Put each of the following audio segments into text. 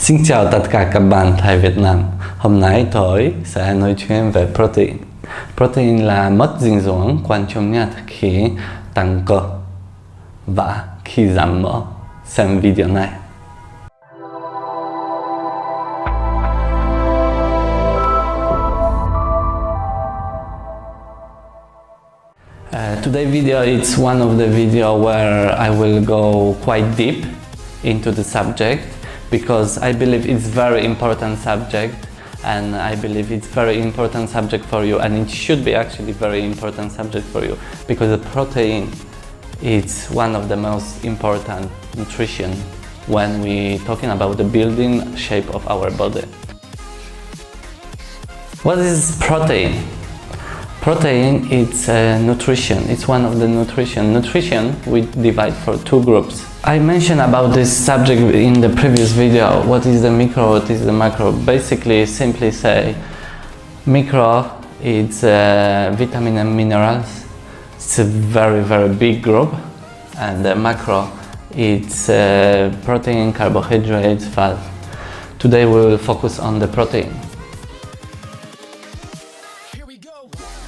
Xin chào tất cả các bạn tại Việt Nam. Hôm nay tôi sẽ nói chuyện về protein. Protein là chất dinh dưỡng quan trọng nhất khi tăng cơ và khi giảm mỡ. Xem video này. Today video it's one of the video where I will go quite deep into the subject because I believe it's very important subject and I believe it's very important subject for you, and it should be actually very important subject for you because the protein is one of the most important nutrition when we talking about the building shape of our body. What is protein? Protein is nutrition. It's one of the nutrition. Nutrition we divide for two groups. I mentioned about this subject in the previous video. What is the micro? What is the macro? Basically, simply say, micro is vitamin and minerals. It's a very big group, and the macro it's protein, carbohydrates, fat. Today we will focus on the protein.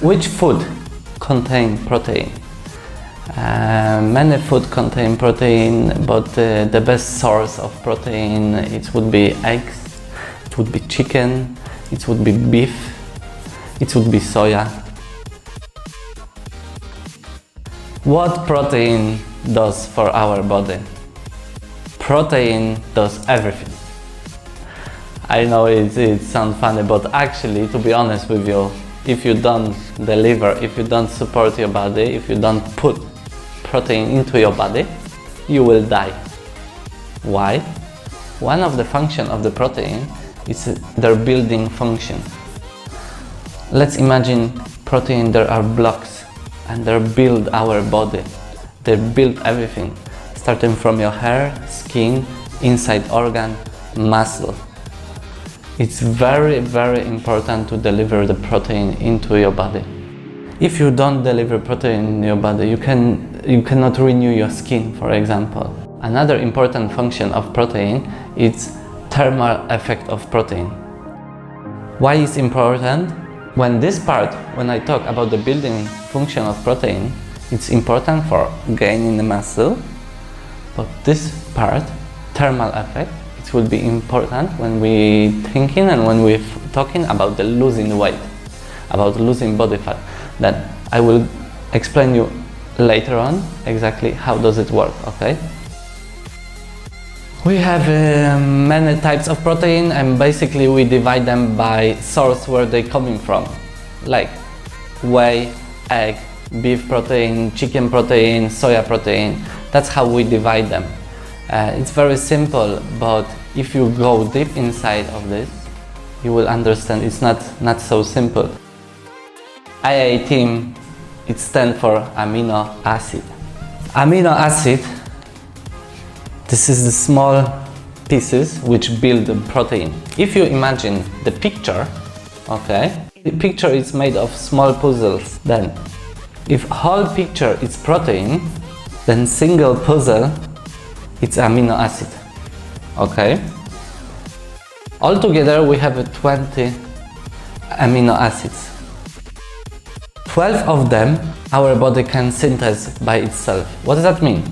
Which food contain protein? Many food contain protein, but the best source of protein it would be eggs, it would be chicken, it would be beef, it would be soya. What protein does for our body? Protein does everything. I know it sounds funny, but actually, to be honest with you, if you don't deliver, if you don't support your body, if you don't put protein into your body, you will die. Why? One of the functions of the protein is their building function. Let's imagine protein, there are blocks and they build our body. They build everything, starting from your hair, skin, inside organ, muscle. It's very important to deliver the protein into your body. If you don't deliver protein in your body, you cannot renew your skin, for example. Another important function of protein is thermal effect of protein. Why is important? When I talk about the building function of protein, it's important for gaining the muscle, but this part, thermal effect, it will be important when we thinking and when we're talking about the losing weight, about losing body fat. Then I will explain you later on exactly how does it work, okay? We have many types of protein, and basically we divide them by source where they're coming from, like whey, egg, beef protein, chicken protein, soya protein. That's how we divide them. It's very simple, but if you go deep inside of this, you will understand it's not so simple. IAT, it stands for amino acid. Amino acid, this is the small pieces which build the protein. If you imagine the picture, okay, the picture is made of small puzzles. Then, if whole picture is protein, then single puzzle it's amino acid, okay? Altogether we have 20 amino acids. 12 of them our body can synthesize by itself. What does that mean?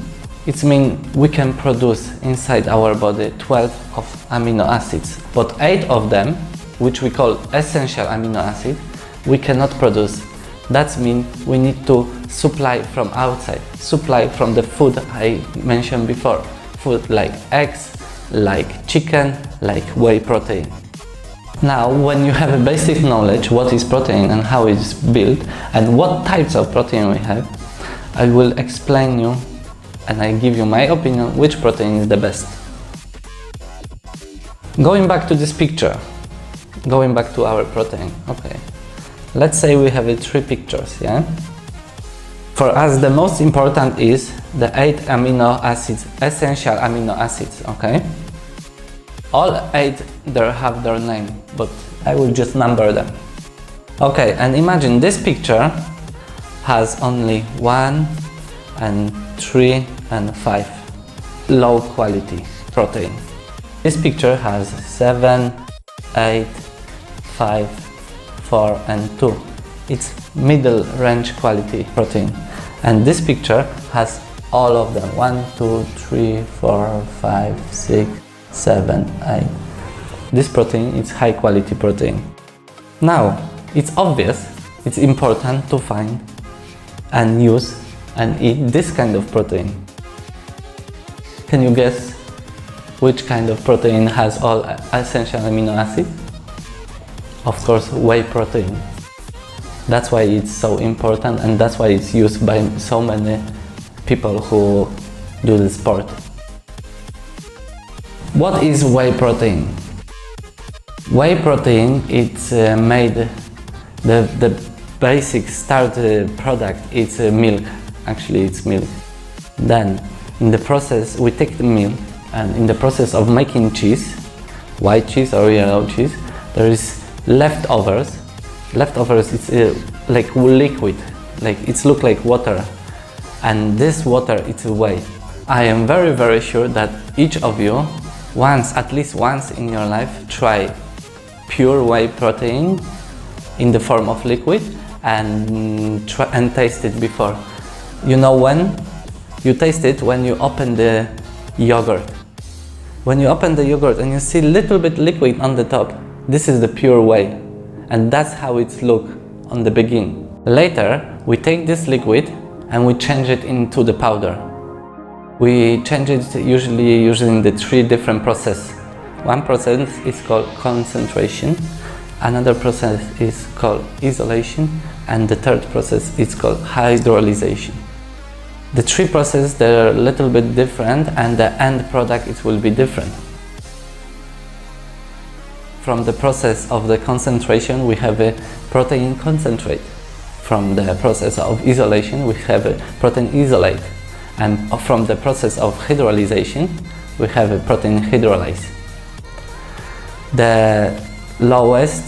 It means we can produce inside our body 12 of amino acids, but 8 of them, which we call essential amino acid, we cannot produce. That means we need to supply from outside, supply from the food I mentioned before. Food like eggs, like chicken, like whey protein. Now, when you have a basic knowledge what is protein and how it's built and what types of protein we have, I will explain you and I give you my opinion which protein is the best. Going back to this picture, going back to our protein, okay. Let's say we have 3 pictures, yeah? For us, the most important is the 8 amino acids, essential amino acids, okay? All 8 they have their name, but I will just number them. Okay, and imagine this picture has only 1 and 3 and 5 low quality protein. This picture has 7, 8, 5, 4 and 2. It's middle range quality protein. And this picture has all of them. 1, 2, 3, 4, 5, 6, 7, 8. This protein is high quality protein. Now, it's obvious, it's important to find and use and eat this kind of protein. Can you guess which kind of protein has all essential amino acids? Of course, whey protein. That's why it's so important, and that's why it's used by so many people who do the sport. What is whey protein? Whey protein, it's made, the basic start product is milk. Actually, it's milk. Then, in the process, we take the milk, and in the process of making cheese, white cheese or yellow cheese, there is leftovers. Leftovers is like liquid, like it's look like water, and this water is whey. I am very sure that each of you at least once in your life try pure whey protein in the form of liquid and taste it before. You know when? You taste it when you open the yogurt. When you open the yogurt and you see little bit liquid on the top, this is the pure whey. And that's how it looks on the beginning. Later, we take this liquid and we change it into the powder. We change it usually using the 3 different processes. One process is called concentration, another process is called isolation, and the third process is called hydrolyzation. The 3 processes, they're a little bit different, and the end product it will be different. From the process of the concentration, we have a protein concentrate. From the process of isolation, we have a protein isolate. And from the process of hydrolyzation, we have a protein hydrolyze. The lowest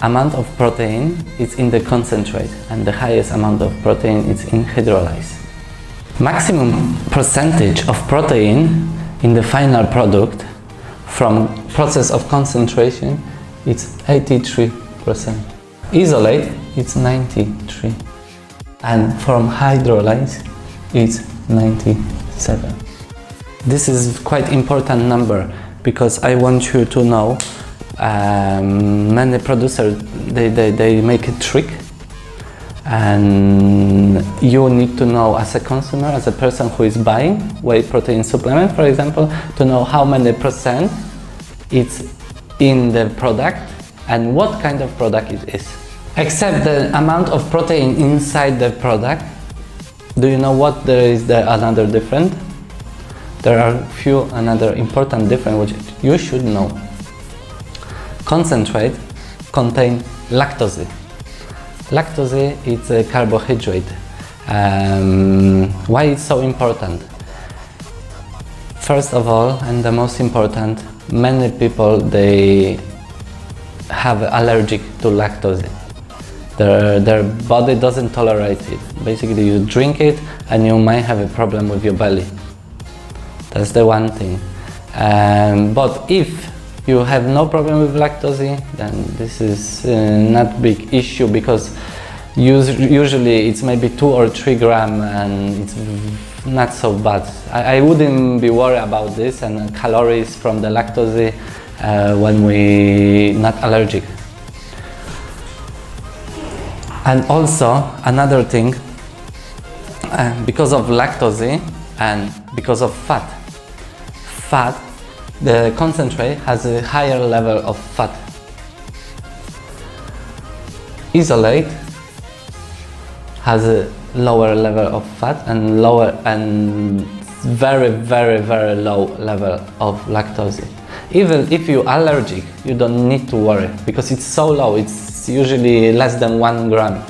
amount of protein is in the concentrate, and the highest amount of protein is in hydrolyze. Maximum percentage of protein in the final product from process of concentration, it's 83%. Isolate, it's 93%. And from hydrolyze, it's 97%. This is quite important number because I want you to know many producers, they make a trick, and you need to know as a consumer, as a person who is buying whey protein supplement, for example, to know how many percent it's in the product and what kind of product it is. Except the amount of protein inside the product, do you know what there is another different? There are few another important difference which you should know. Concentrate contain lactose. Lactose is a carbohydrate. Why it's so important? First of all, and the most important, many people they have allergic to lactose. Their body doesn't tolerate it. Basically, you drink it and you might have a problem with your belly. That's the one thing. But if you have no problem with lactose, then this is not big issue, because usually it's maybe 2 or 3 grams and it's not so bad. I wouldn't be worried about this and calories from the lactose when we not allergic. And also another thing, because of lactose and because of fat, the concentrate has a higher level of fat. Isolate has a lower level of fat and very low level of lactose. Even if you're allergic, you don't need to worry because it's so low. It's usually less than 1 gram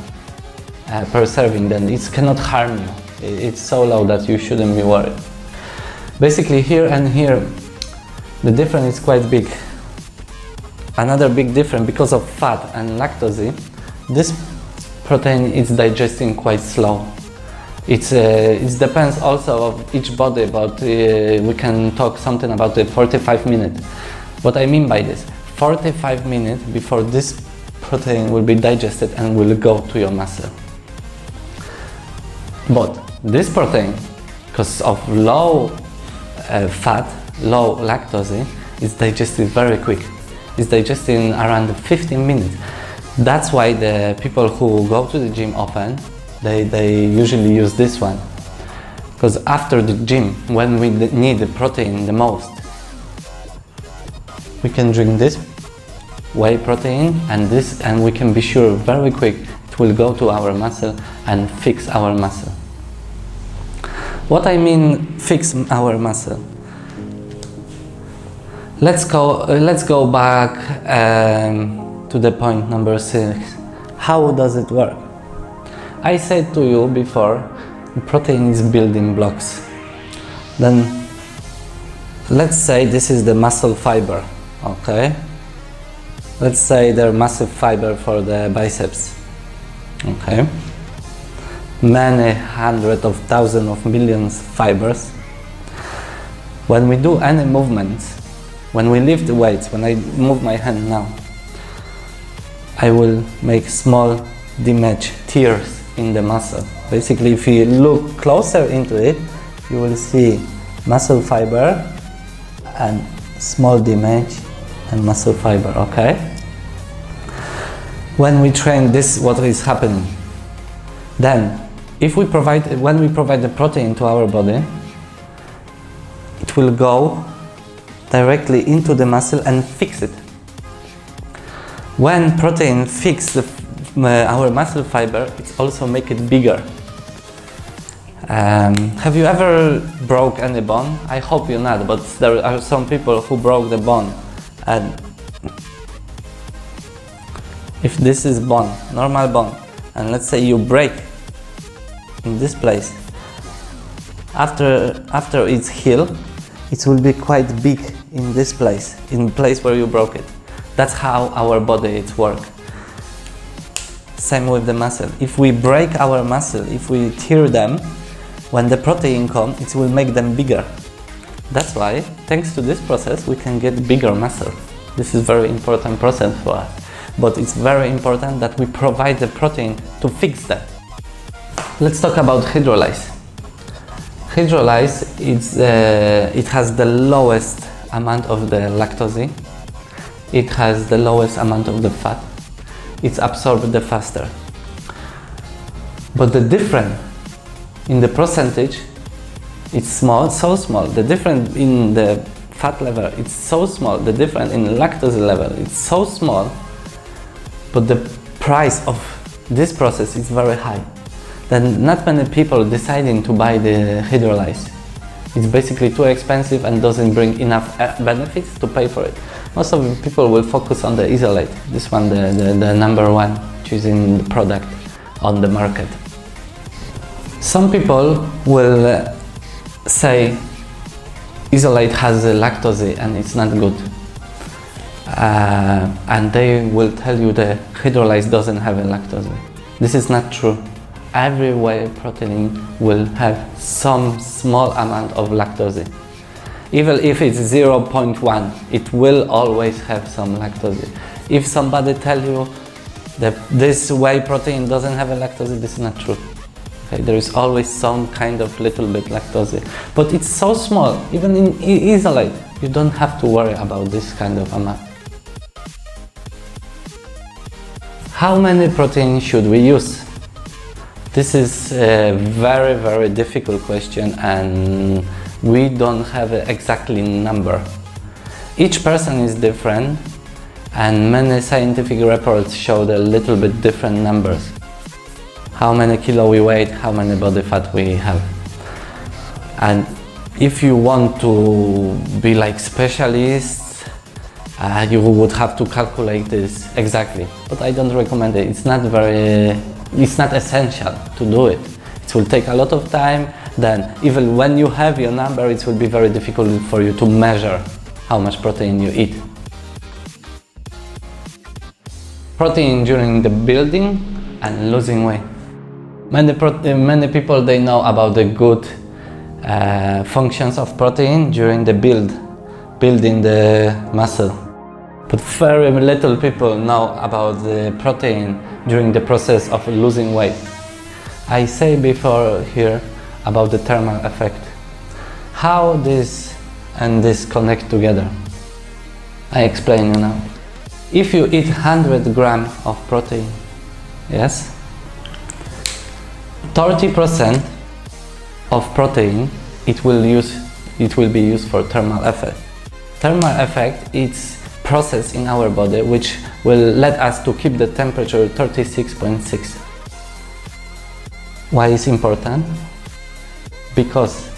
per serving. Then it cannot harm you. It's so low that you shouldn't be worried. Basically, here and here, the difference is quite big. Another big difference, because of fat and lactose, this protein is digesting quite slow. It depends also of each body, but we can talk something about the 45 minutes. What I mean by this, 45 minutes before this protein will be digested and will go to your muscle. But this protein, because of low fat, low lactose, is digested very quick. It's digested in around 15 minutes. That's why the people who go to the gym often, they usually use this one. Because after the gym, when we need the protein the most, we can drink this whey protein and we can be sure very quick it will go to our muscle and fix our muscle. What I mean fix our muscle? Let's go back to the point number 6. How does it work? I said to you before, protein is building blocks. Then let's say this is the muscle fiber, okay? Let's say they're massive fiber for the biceps, okay? Many hundreds of thousands of millions fibers. When we do any movements, when we lift the weights, when I move my hand now, I will make small damage tears in the muscle. Basically, if you look closer into it, you will see muscle fiber and small damage and muscle fiber, okay? When we train, this what is happening. Then, when we provide the protein to our body, it will go directly into the muscle and fix it. When protein fixes our muscle fiber, it also make it bigger. Have you ever broke any bone? I hope you're not, but there are some people who broke the bone. And if this is bone, normal bone, and let's say you break in this place, after it's healed, it will be quite big in this place, in the place where you broke it. That's how our body works. Same with the muscle. If we break our muscle, if we tear them, when the protein comes, it will make them bigger. That's why, thanks to this process, we can get bigger muscle. This is very important process for us. But it's very important that we provide the protein to fix that. Let's talk about hydrolyze. Hydrolyze, it has the lowest amount of the lactose. It has the lowest amount of the fat. It's absorbed the faster. But the difference in the percentage, it's small, so small. The difference in the fat level, it's so small. The difference in the lactose level, it's so small. But the price of this process is very high. Then not many people deciding to buy the hydrolyze. It's basically too expensive and doesn't bring enough benefits to pay for it. Most of the people will focus on the isolate. This one, the number one choosing the product on the market. Some people will say isolate has lactose and it's not good. And they will tell you the hydrolyze doesn't have a lactose. This is not true. Every whey protein will have some small amount of lactose. Even if it's 0.1, it will always have some lactose. If somebody tell you that this whey protein doesn't have a lactose, this is not true. Okay, there is always some kind of little bit lactose, but it's so small. Even in isolate, you don't have to worry about this kind of amount. How many protein should we use? This is a very, very difficult question, and we don't have an exactly number. Each person is different, and many scientific reports show a little bit different numbers. How many kilo we weigh, how many body fat we have. And if you want to be like specialists, you would have to calculate this exactly. But I don't recommend it. It's not essential to do it. It will take a lot of time. Then even when you have your number, it will be very difficult for you to measure how much protein you eat. Protein during the building and losing weight. Many people, they know about the good functions of protein during the building the muscle. But very little people know about the protein during the process of losing weight. I say before here about the thermal effect. How this and this connect together. I explain you now. If you eat 100 grams of protein, yes, 30% of protein it will be used for thermal effect. Thermal effect is process in our body which will let us to keep the temperature 36.6. Why is important? Because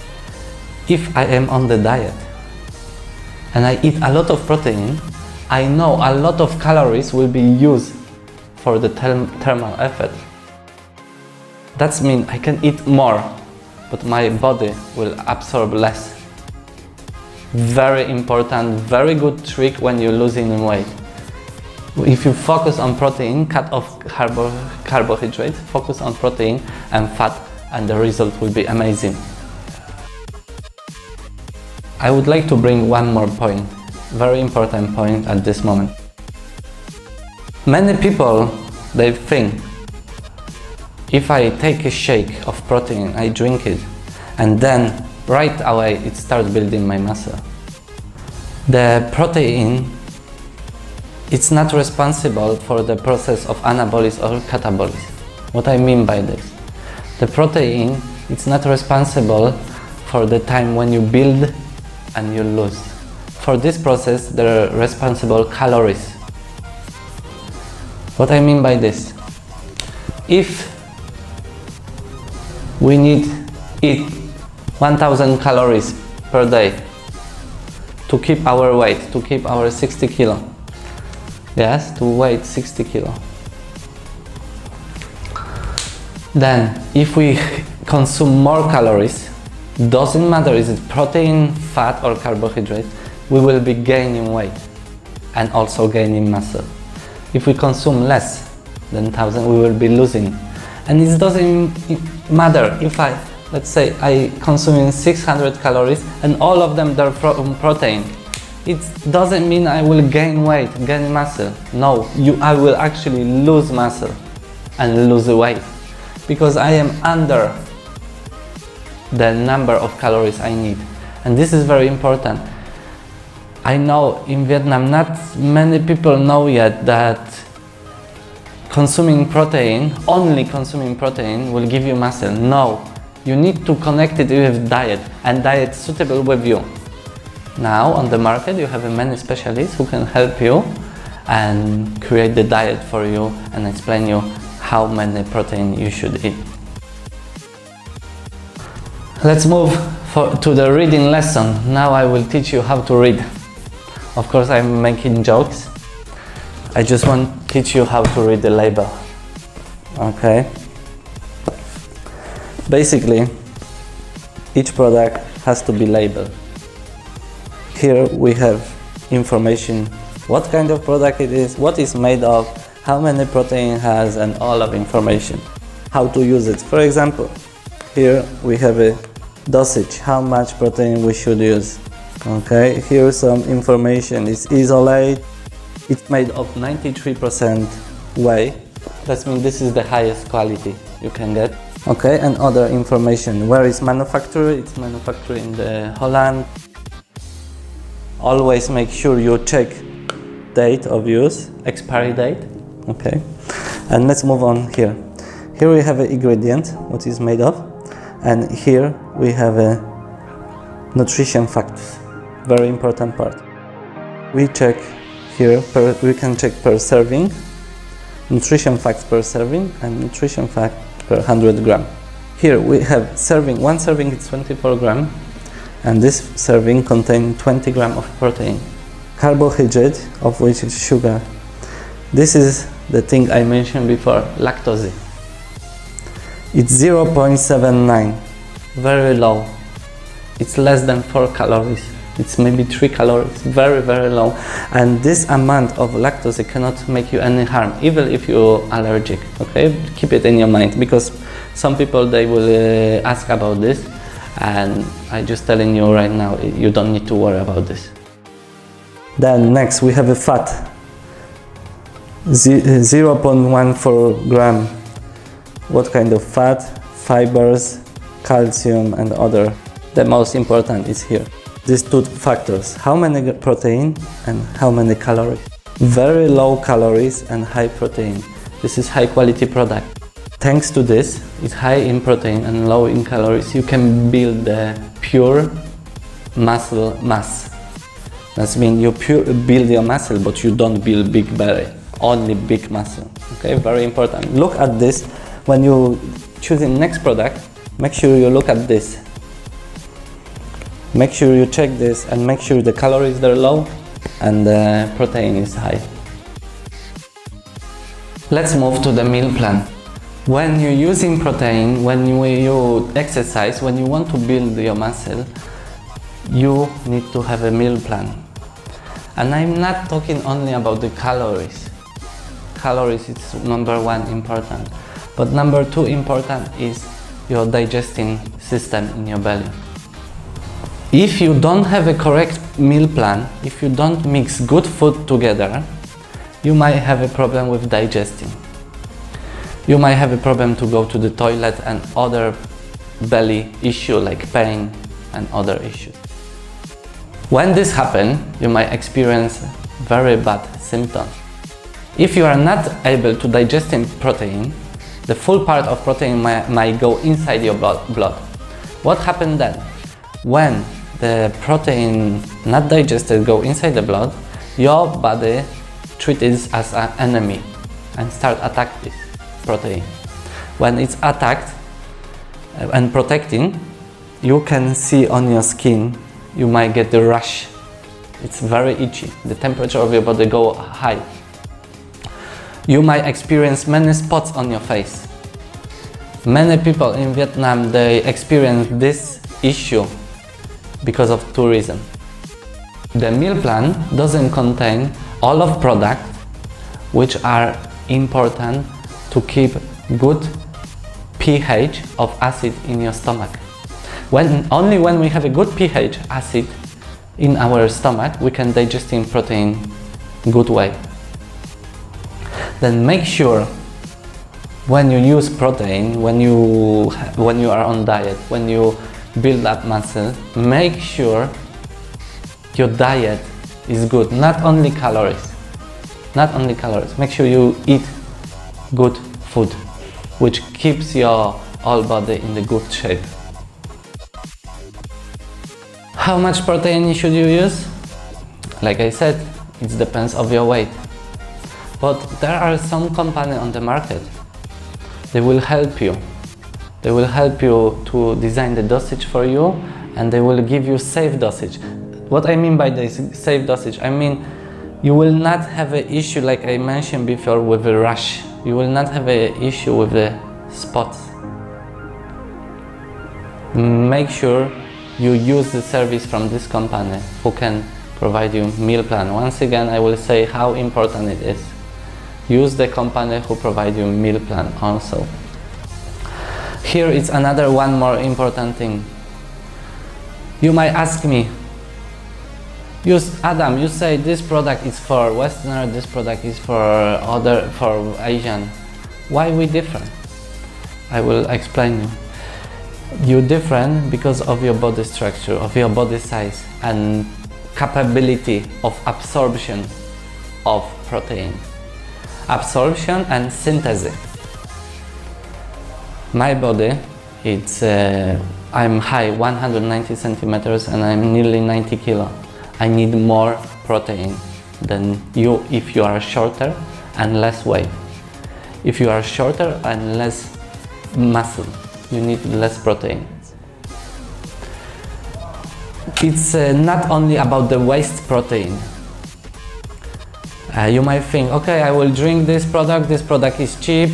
if I am on the diet and I eat a lot of protein, I know a lot of calories will be used for the thermal effect. That means I can eat more, but my body will absorb less. Very important, very good trick when you're losing weight. If you focus on protein, cut off carbohydrates, focus on protein and fat, and the result will be amazing. I would like to bring one more point, very important point at this moment. Many people, they think, if I take a shake of protein, I drink it, and then right away it starts building my muscle. The protein, it's not responsible for the process of anabolism or catabolism. What I mean by this? The protein, it's not responsible for the time when you build and you lose. For this process, there are responsible calories. What I mean by this? If we need eat 1000 calories per day to keep our weight, to keep our 60 kilo. Yes, to weight 60 kilo. Then, if we consume more calories, doesn't matter is it protein, fat or carbohydrate, we will be gaining weight and also gaining muscle. If we consume less than 1000, we will be losing. And it doesn't matter if let's say I consume 600 calories and all of them are from protein. It doesn't mean I will gain weight, gain muscle. No, I will actually lose muscle and lose weight because I am under the number of calories I need. And this is very important. I know in Vietnam not many people know yet that consuming protein, only consuming protein will give you muscle. No, you need to connect it with diet and diet suitable with you. Now on the market you have many specialists who can help you and create the diet for you and explain you how many protein you should eat. Let's move to the reading lesson. Now I will teach you how to read. Of course I'm making jokes. I just want to teach you how to read the label. Okay? Basically, each product has to be labeled. Here we have information, what kind of product it is, what it's made of, how many protein it has, and all of information. How to use it. For example, here we have a dosage, how much protein we should use. Okay, here's some information. It's isolate. It's made of 93% whey. That means this is the highest quality you can get. Okay, and other information. Where is manufactured? It's manufactured in the Holland. Always make sure you check date of use, expiry date. Okay, and let's move on here. Here we have an ingredient, what is made of, and here we have a nutrition facts. Very important part. We check here, we can check per serving, nutrition facts per serving, and nutrition fact per 100 gram. Here we have serving, one serving is 24 gram, and this serving contains 20 gram of protein. Carbohydrate, of which is sugar. This is the thing I mentioned before, lactose. It's 0.79, very low. It's less than 4 calories. It's maybe 3 calories, very, very low. And this amount of lactose cannot make you any harm, even if you're allergic, okay? Keep it in your mind, because Some people, they will ask about this, and I'm just telling you right now, you don't need to worry about this. Then next we have a fat, 0.14 gram. What kind of fat? Fibers, calcium and other. The most important is here. These two factors, how many protein and how many calories. Very low calories and high protein. This is high quality product. Thanks to this, it's high in protein and low in calories. You can build the pure muscle mass. That means you build your muscle, but you don't build big belly, only big muscle. Okay, very important. Look at this. When you choosing next product, make sure you look at this. Make sure you check this and make sure the calories are low and the protein is high. Let's move to the meal plan. When you're using protein, when you exercise, when you want to build your muscle, you need to have a meal plan. And I'm not talking only about the calories. Calories is number one important. But number two important is your digesting system in your belly. If you don't have a correct meal plan, if you don't mix good food together, you might have a problem with digesting. You might have a problem to go to the toilet and other belly issue like pain and other issues. When this happens, you might experience very bad symptoms. If you are not able to digest protein, the full part of protein might go inside your blood. What happens then? When the protein not digested go inside the blood, your body treats it as an enemy and start attack this protein. When it's attacked and protecting, you can see on your skin, you might get the rash. It's very itchy. The temperature of your body go high. You might experience many spots on your face. Many people in Vietnam, they experience this issue because of two reasons. The meal plan doesn't contain all of products which are important to keep good pH of acid in your stomach. Only when we have a good pH acid in our stomach, we can digest protein good way. Then make sure when you use protein, when you are on diet, when you build up muscle, make sure your diet is good, not only calories. Not only calories. Make sure you eat good food, which keeps your whole body in the good shape. How much protein should you use? Like I said, it depends on your weight. But there are some companies on the market. They will help you. They will help you to design the dosage for you, and they will give you safe dosage. What I mean by this safe dosage, I mean you will not have an issue like I mentioned before with a rash. You will not have an issue with the spots. Make sure you use the service from this company who can provide you meal plan. Once again, I will say how important it is. Use the company who provide you meal plan also. Here is another one more important thing. You might ask me, Adam, you say this product is for Westerner, this product is for Asian. Why we different? I will explain you. You're different because of your body structure, of your body size and capability of absorption of protein. Absorption and synthesis. My body, I'm high 190 centimeters and I'm nearly 90 kilo. I need more protein than you if you are shorter and less weight. If you are shorter and less muscle, you need less protein. It's not only about the waste protein. You might think, okay, I will drink this product is cheap,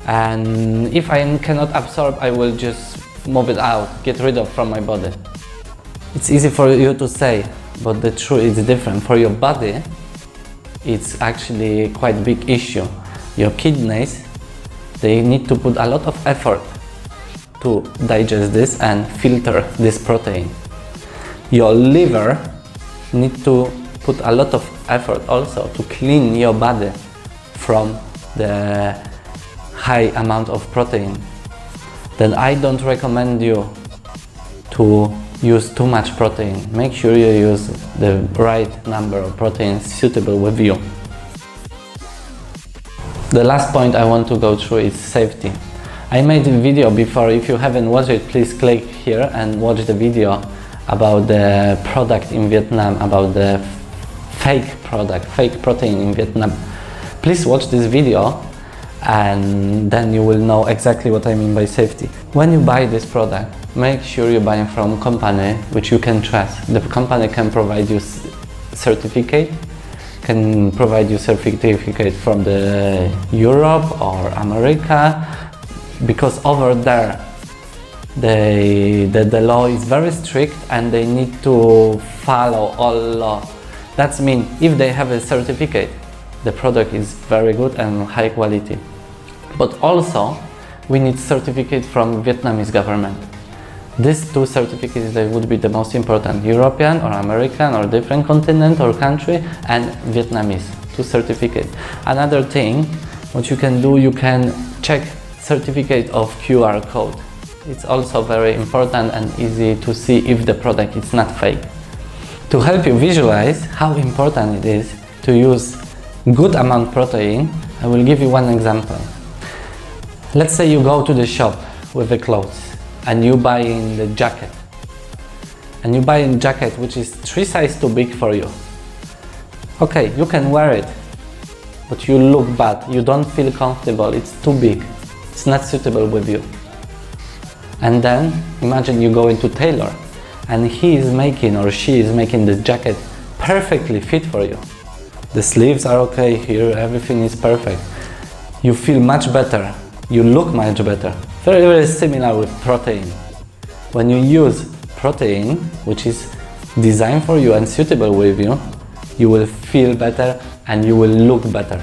and if I cannot absorb, I will just move it out, get rid of from my body. It's easy for you to say, but the truth is different. For your body, it's actually quite big issue. Your kidneys, they need to put a lot of effort to digest this and filter this protein. Your liver needs to put a lot of effort also to clean your body from the high amount of protein. Then I don't recommend you to use too much protein. Make sure you use the right number of proteins suitable with you. The last point I want to go through is safety. I made a video before. If you haven't watched it, please click here and watch the video about the product in Vietnam, about the fake product, fake protein in Vietnam. Please watch this video and then you will know exactly what I mean by safety. When you buy this product, make sure you buy it from a company which you can trust. The company can provide you certificate, can provide you certificate from the Europe or America, because over there the law is very strict and they need to follow all law. That means if they have a certificate, the product is very good and high quality. But also we need certificate from Vietnamese government. These two certificates, they would be the most important: European or American or different continent or country, and Vietnamese, two certificates. Another thing what you can do, you can check certificate of QR code. It's also very important and easy to see if the product is not fake. To help you visualize how important it is to use good amount protein, I will give you one example. Let's say you go to the shop with the clothes and you buy in the jacket. And you buy a jacket which is 3 sizes too big for you. Okay, you can wear it, but you look bad, you don't feel comfortable, it's too big, it's not suitable with you. And then imagine you go into tailor and he is making or she is making the jacket perfectly fit for you. The sleeves are okay here, everything is perfect. You feel much better, you look much better. Very, very similar with protein. When you use protein, which is designed for you and suitable with you, you will feel better and you will look better.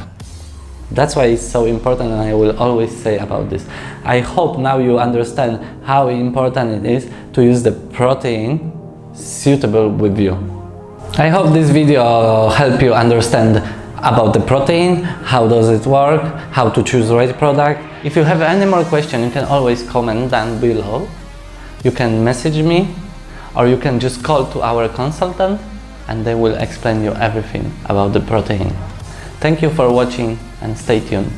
That's why it's so important, and I will always say about this. I hope now you understand how important it is to use the protein suitable with you. I hope this video helped you understand about the protein, how does it work, how to choose the right product. If you have any more questions, you can always comment down below. You can message me, or you can just call to our consultant and they will explain you everything about the protein. Thank you for watching and stay tuned.